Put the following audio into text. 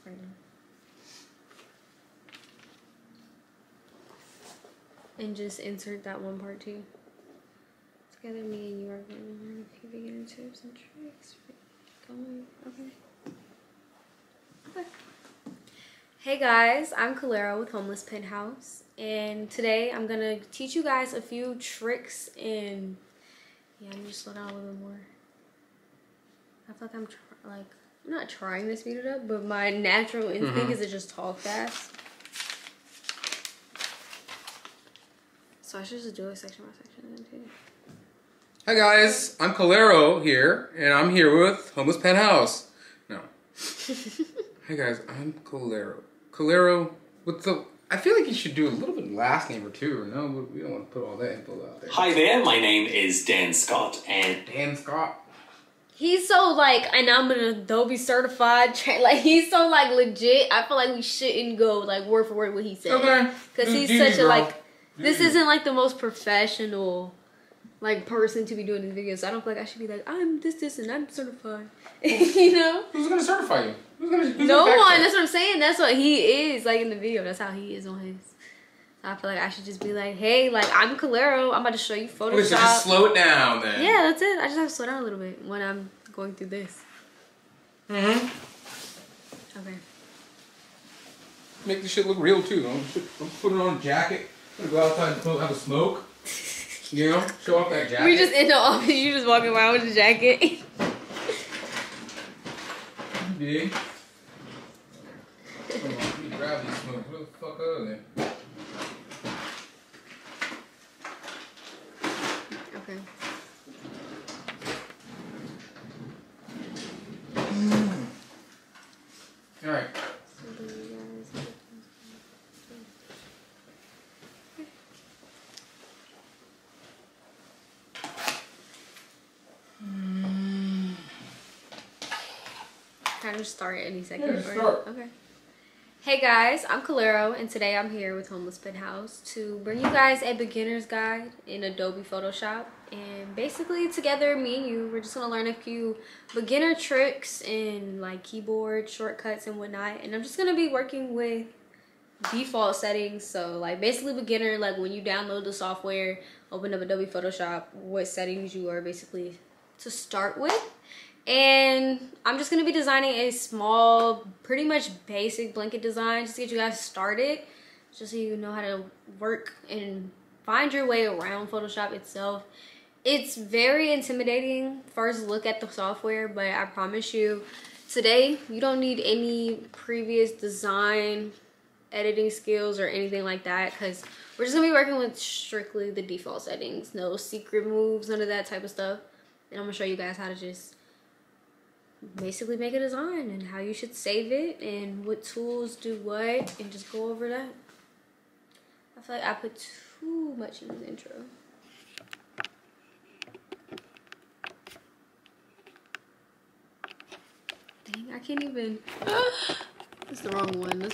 right now. And just insert that one part too. Together, me and you are going to learn a few beginner tips and tricks. Going, okay. Okay. Hey guys, I'm Calero with Homeless Penthouse, and today I'm gonna teach you guys a few tricks and yeah, I'm just slow down a little bit more. I feel like I'm not trying to speed it up, but my natural instinct is to just talk fast. So I should just do it section by section then too. Hi guys, I'm Calero here, and I'm here with Homeless Penthouse. No. Hey guys, I'm Calero. Calero with the... I feel like you should do a little bit of last name or two, or no? We don't want to put all that info out there. Hi there, my name is Dan Scott, and... Dan Scott? He's so like, and I'm an Adobe certified like he's so like legit. I feel like we shouldn't go like word for word what he said. Okay. Because he's such a like, this isn't like the most professional like person to be doing these videos. So I don't feel like I should be like, I'm this, and I'm certified. You know? Who's gonna certify you? Who's no one. That's what I'm saying. That's what he is like in the video. That's how he is on his. So I feel like I should just be like, hey, like I'm Calero. I'm about to show you Photoshop. Okay, so just slow it down then. Yeah, that's it. I just have to slow down a little bit when I'm going through this. Okay. Make this shit look real too. Don't put it on a jacket. I'm gonna go outside and have a smoke. You know, show off that jacket. We just in the office. You just walking around with a jacket. Big. Come on, let me grab these smokes. Where the fuck are they? Okay. All right. Can I just start any second? Yeah, start. Okay. Hey guys, I'm Calero, and today I'm here with Homeless Penthouse to bring you guys a beginner's guide in Adobe Photoshop. And basically together, me and you, we're just gonna learn a few beginner tricks and like keyboard shortcuts and whatnot. And I'm just gonna be working with default settings. So like basically beginner, like when you download the software, open up Adobe Photoshop, what settings you are basically to start with. And I'm just gonna be designing a small, pretty much basic blanket design just to get you guys started, just so you know how to work and find your way around Photoshop itself. It's very intimidating first look at the software, but I promise you today you don't need any previous design editing skills or anything like that, because we're just gonna be working with strictly the default settings, no secret moves, none of that type of stuff. And I'm gonna show you guys how to just basically make a design and how you should save it and what tools do what, and just go over that. I feel like I put too much in the intro. Dang, I can't even. That's the wrong one.